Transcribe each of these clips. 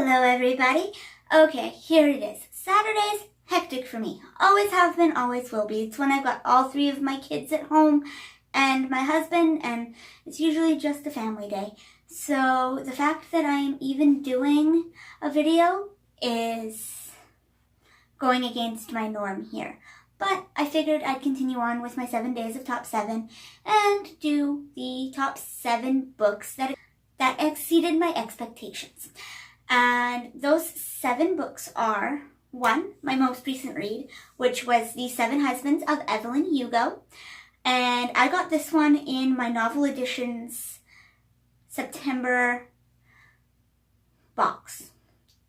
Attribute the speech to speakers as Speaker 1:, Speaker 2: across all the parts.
Speaker 1: Hello everybody. Okay, here it is. Saturday's hectic for me. Always have been, always will be. It's when I've got all three of my kids at home and my husband, and it's usually just a family day. So the fact that I am even doing a video is going against my norm here. But I figured I'd continue on with my 7 days of top 7 and do the top 7 books that exceeded my expectations. And those 7 books are, 1, my most recent read, which was The 7 Husbands of Evelyn, Hugo. And I got this one in my Novel Editions September box.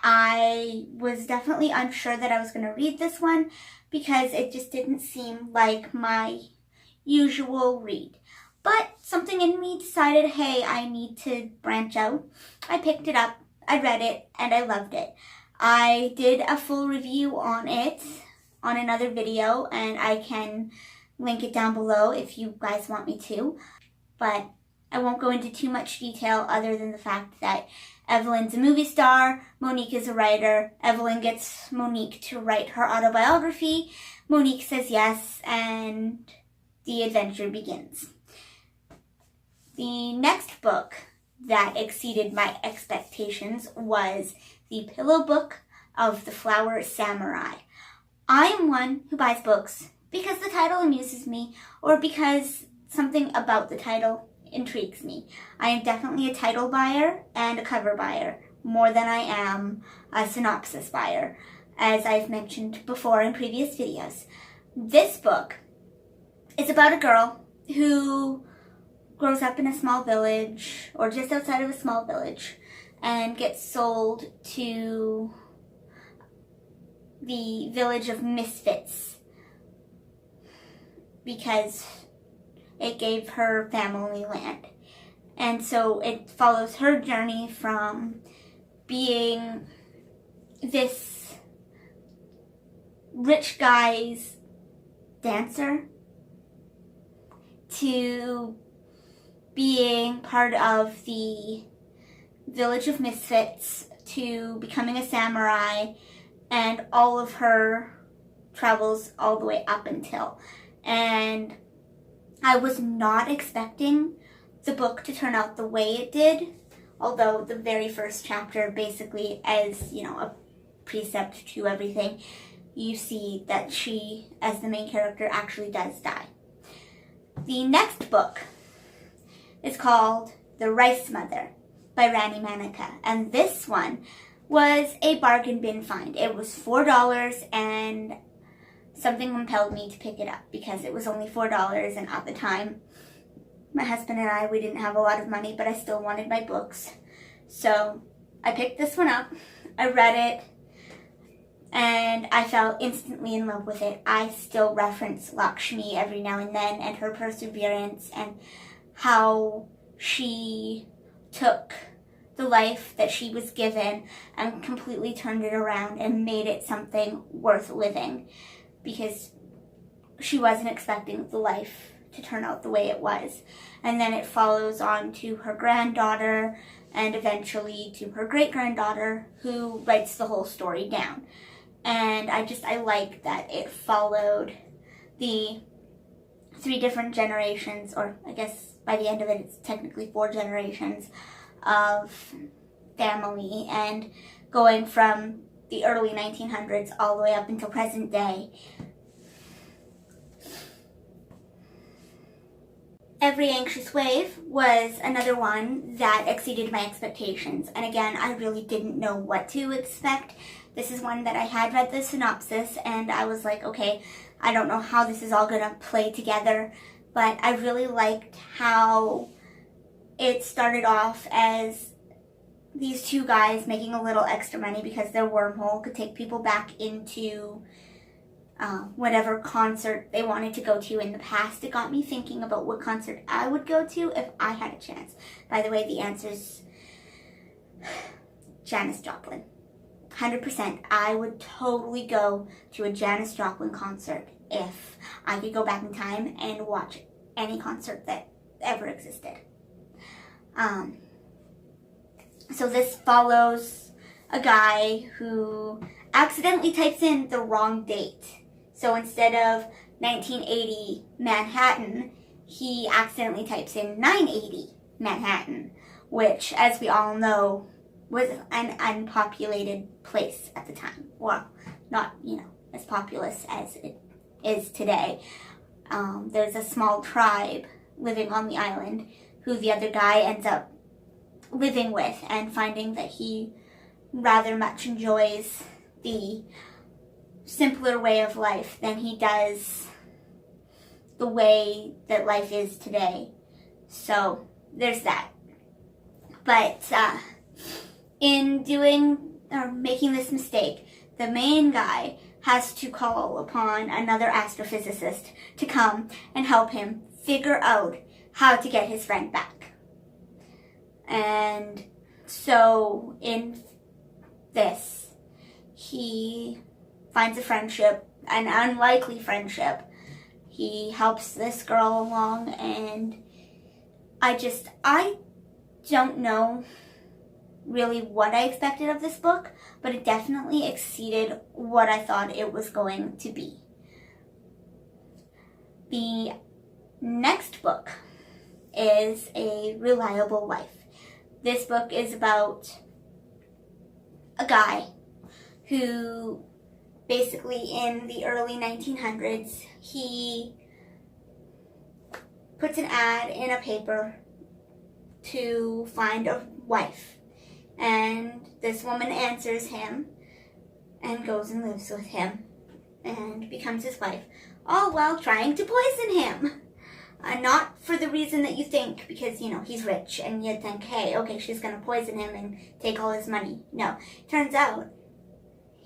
Speaker 1: I was definitely unsure that I was going to read this one because it just didn't seem like my usual read. But something in me decided, hey, I need to branch out. I picked it up, I read it, and I loved it. I did a full review on it on another video, and I can link it down below if you guys want me to. But I won't go into too much detail other than the fact that Evelyn's a movie star, Monique is a writer, Evelyn gets Monique to write her autobiography, Monique says yes, and the adventure begins. The next book that exceeded my expectations was The Pillow Book of the Flower Samurai. I am one who buys books because the title amuses me or because something about the title intrigues me. I am definitely a title buyer and a cover buyer more than I am a synopsis buyer, as I've mentioned before in previous videos. This book is about a girl who grows up in a small village, or just outside of a small village, and gets sold to the village of misfits because it gave her family land. And so it follows her journey from being this rich guy's dancer to being part of the village of misfits to becoming a samurai, and all of her travels all the way up until. And I was not expecting the book to turn out the way it did, although the very first chapter, basically as, a precept to everything, you see that she, as the main character, actually does die. The next book is called The Rice Mother by Rani Manaka, and this one was a bargain bin find. It was $4 and something compelled me to pick it up because it was only $4, and at the time my husband and I, we didn't have a lot of money, but I still wanted my books. So I picked this one up, I read it, and I fell instantly in love with it. I still reference Lakshmi every now and then and her perseverance and how she took the life that she was given and completely turned it around and made it something worth living, because she wasn't expecting the life to turn out the way it was. And then it follows on to her granddaughter and eventually to her great-granddaughter, who writes the whole story down. And I like that it followed the 3 different generations, or I guess by the end of it, it's technically 4 generations of family, and going from the early 1900s all the way up until present day. Every Anxious Wave was another one that exceeded my expectations, and again, I really didn't know what to expect. This is one that I had read the synopsis, and I was like, okay, I don't know how this is all going to play together, but I really liked how it started off as these 2 guys making a little extra money because their wormhole could take people back into whatever concert they wanted to go to in the past. It got me thinking about what concert I would go to if I had a chance. By the way, the answer is Janis Joplin. 100%. I would totally go to a Janis Joplin concert if I could go back in time and watch any concert that ever existed. So this follows a guy who accidentally types in the wrong date. So instead of 1980 Manhattan, he accidentally types in 980 Manhattan, which, as we all know, was an unpopulated place at the time. Well, not, as populous as it is today. There's a small tribe living on the island who the other guy ends up living with and finding that he rather much enjoys the simpler way of life than he does the way that life is today. So there's that. But in making this mistake, the main guy has to call upon another astrophysicist to come and help him figure out how to get his friend back. And so in this, he finds a friendship, an unlikely friendship. He helps this girl along, and I don't know really what I expected of this book, but it definitely exceeded what I thought it was going to be. The next book is A Reliable Wife. This book is about a guy who basically in the early 1900s, he puts an ad in a paper to find a wife. And this woman answers him and goes and lives with him and becomes his wife, all while trying to poison him. Not for the reason that you think, because, he's rich, and you'd think, hey, okay, she's going to poison him and take all his money. No, turns out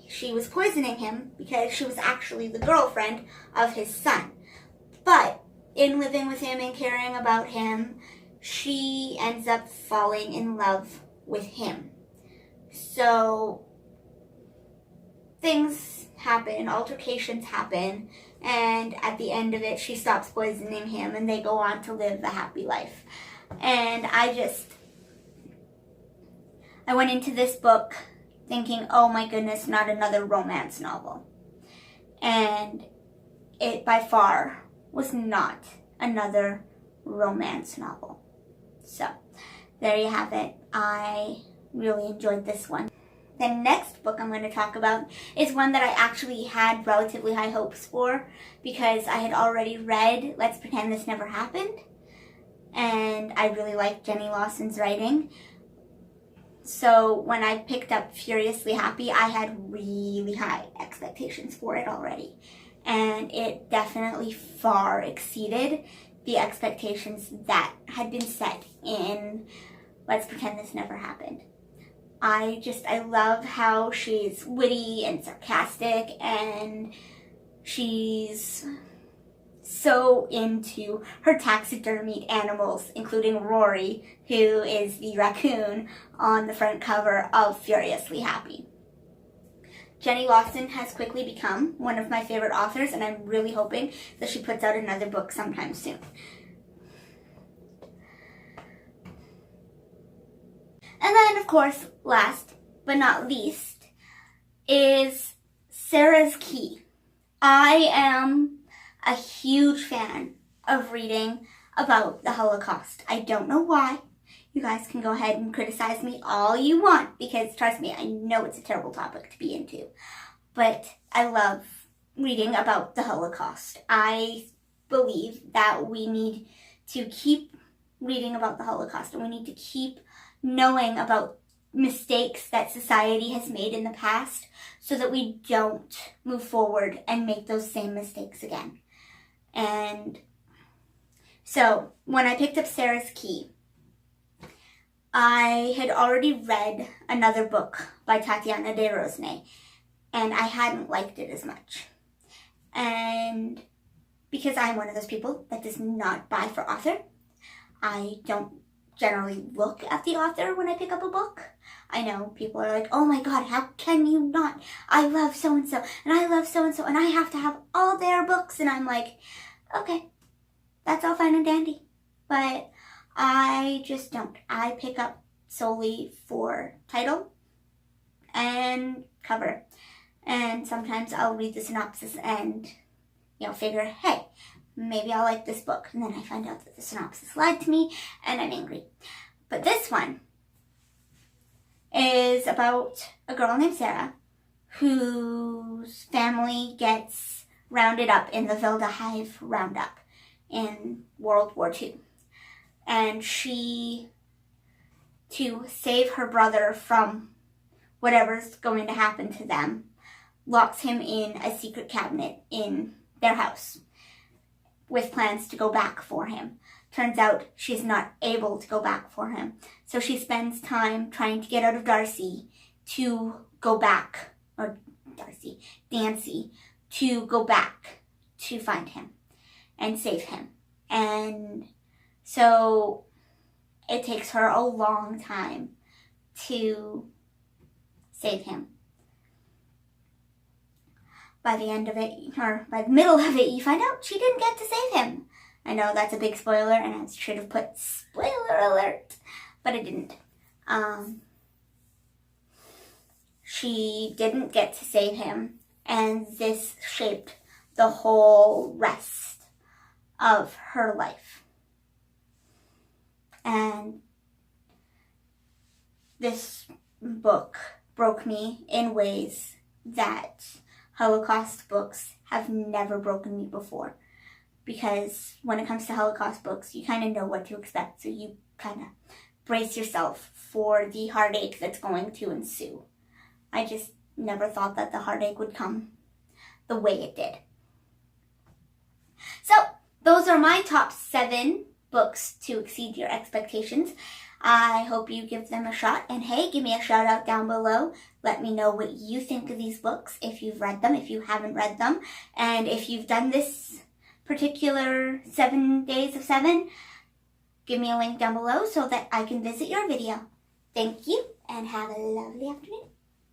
Speaker 1: she was poisoning him because she was actually the girlfriend of his son. But in living with him and caring about him, she ends up falling in love with him. So things happen, altercations happen, and at the end of it, she stops poisoning him and they go on to live a happy life. And I went into this book thinking, oh my goodness, not another romance novel. And it by far was not another romance novel. So there you have it. I really enjoyed this one. The next book I'm going to talk about is one that I actually had relatively high hopes for because I had already read Let's Pretend This Never Happened, and I really liked Jenny Lawson's writing. So when I picked up Furiously Happy, I had really high expectations for it already, and it definitely far exceeded the expectations that had been set in Let's Pretend This Never Happened. I love how she's witty and sarcastic, and she's so into her taxidermied animals, including Rory, who is the raccoon on the front cover of Furiously Happy. Jenny Lawson has quickly become one of my favorite authors, and I'm really hoping that she puts out another book sometime soon. And then, of course, last but not least, is Sarah's Key. I am a huge fan of reading about the Holocaust. I don't know why. You guys can go ahead and criticize me all you want, because trust me, I know it's a terrible topic to be into. But I love reading about the Holocaust. I believe that we need to keep reading about the Holocaust, and we need to keep knowing about mistakes that society has made in the past so that we don't move forward and make those same mistakes again. And so when I picked up Sarah's Key, I had already read another book by Tatiana de Rosnay, and I hadn't liked it as much. And because I'm one of those people that does not buy for author, I don't generally look at the author when I pick up a book. I know people are like, oh my god, how can you not? I love so-and-so, and I love so-and-so, and I have to have all their books. And I'm like, okay, that's all fine and dandy. But I just don't. I pick up solely for title and cover. And sometimes I'll read the synopsis and, figure, hey, maybe I'll like this book. And then I find out that the synopsis lied to me and I'm angry. But this one is about a girl named Sarah whose family gets rounded up in the Vilda Hive Roundup in World War II. And she, to save her brother from whatever's going to happen to them, locks him in a secret cabinet in their house with plans to go back for him. Turns out she's not able to go back for him. So she spends time trying to get out of Dancy to go back to find him and save him. And so it takes her a long time to save him. By the end of it, or by the middle of it, you find out she didn't get to save him. I know that's a big spoiler, and I should have put spoiler alert, but I didn't. She didn't get to save him, and this shaped the whole rest of her life. And this book broke me in ways that Holocaust books have never broken me before. Because when it comes to Holocaust books, you kind of know what to expect, so you kind of brace yourself for the heartache that's going to ensue. I just never thought that the heartache would come the way it did. So, those are my top 7 books to exceed your expectations. I hope you give them a shot, and hey, give me a shout out down below. Let me know what you think of these books, if you've read them, if you haven't read them, and if you've done this particular 7 days of 7, give me a link down below so that I can visit your video. Thank you, and have a lovely afternoon.